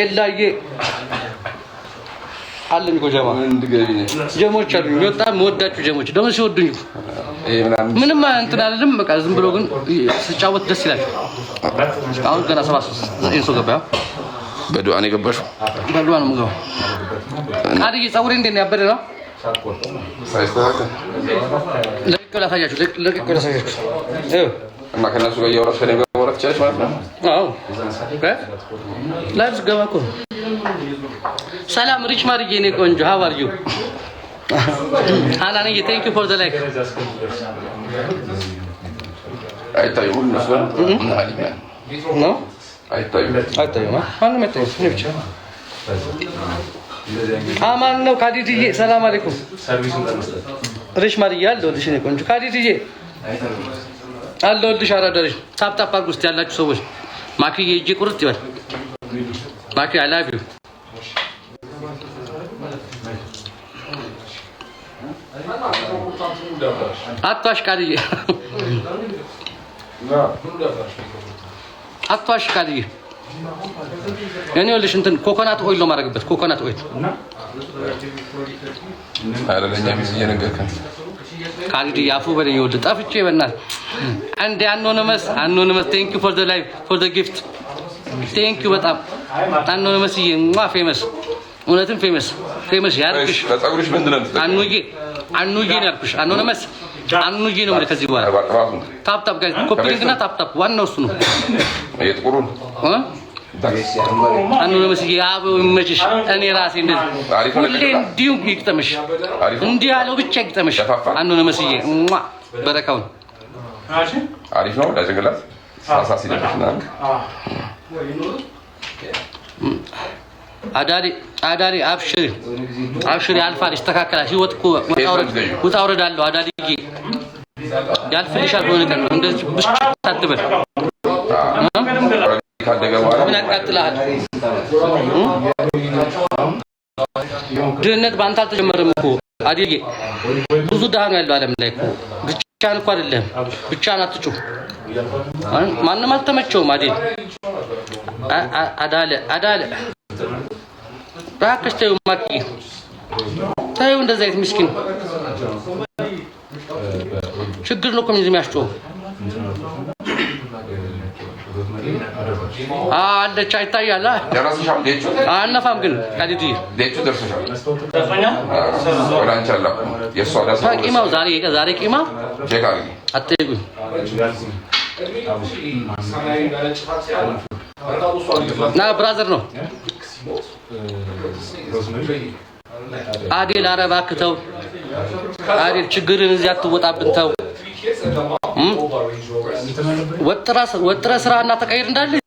ኤላዬ አለኝ እኮ ጀማ ጀሞች አሉኝ በጣም ወዳችሁ ጀሞች ደግሞ ሲወዱኝ ምንም እንትን አይደለም በቃ ዝም ብሎ ግን ሲጫወት ደስ ይላል አሁን ገና 73 ሰው ገባ በዱዓ ነው የገባሽው በዱዓ ነው የምገባው አዲስ ጸጉሬ እንዴት ነው ያበደ ነው ሳይስተካከል ለቀላ ታያችሁ ለቀላ ታያችሁ እና ከነሱ ጋር እያወራሽ ከኔ ጋር ማውራት ትችያለሽ ማለት ነው አዎ ላይቭ ገባ እኮ ሰላም ሪች ማርዬ እኔ ቆንጆ how are you አናንዬ thank you for the like አይታዩም እነሱ ነው አይታዩም ማን መጣው ነው ብቻ አማን ነው ካዲትዬ ሰላም አለይኩም ሪች ማርዬ አለሁልሽ እኔ ቆንጆ ካዲትዬ አለሁልሽ አራዳሪሽ ታፕ ታፕ አድርጉ እስቲ ያላችሁ ሰዎች ማክዬ እጄ ቁርጥ ይበል ማኪ I love you አጥዋሽ ካዲዬ አጥዋሽ ካዲዬ እኔ ወልሽ እንትን ኮኮናት ኦይል ነው ማድረግበት ኮኮናት ኦይል አረለኛ ቢስ እየነገርከን ካዲዬ አፉ በለኝ ወደ ጣፍቼ በእናት አንዴ anonymous thank you for the live for the gift thank you በጣም anonymous ይማ ፌመስ እውነትም ፌመስ ያርክሽ ከጸጉርሽ ምንድነው አንኑዬ ነው ያልኩሽ anonymous አንኑዬ ነው ማለት ከዚህ በኋላ ታፕ ጋይስ ኮፒሊንግ እና ታፕ ዋናው እሱ ነው የጥቁሩን anonymous ያበው ይመችሽ እኔ ራሴ እንደዚህ እንዲሁ ይቅጠምሽ እንዲህ ያለው ብቻ ይቅጠምሽ anonymous በረካውን አሪፍ ነው ለጭንቅላት አሳሲ ደፍና አዳሪ አብሽሪ አልፋል ይስተካከላል ህይወት እኮ ወጣ ወረዳለሁ አዳሪዬ ያልፍልሻል ሆነ ቀን እንደዚህ ብቻ ታጥበል ካደገ በኋላ ምን አቃጥላል ድህነት ባንተ አልተጀመረም እኮ አዲዬ ብዙ ዳህ ነው ያለው ዓለም ላይ እኮ ብቻህን እኮ አይደለም ብቻህን አትጩህ ማንንም አልተመቸውም አዳለ እባክሽ ተይው ማኪ ተይው እንደዚህ አይነት ምስኪን ችግር ነው እኮ የሚያስጮህ አለች አይታያል ያራስሻም ዴቹ አነፋም ግን ካዲዲ ዴቹ ደርሰሻል ወራንቻላ የሷዳ ቂማው ዛሬ ቂማ ቼካሪ አትይጉ ና ብራዘር ነው አዴል አረባ ከተው አዴል ችግርን እዚህ አትወጣብን ተው ወጥራ ስራና ተቀይር እንዳለ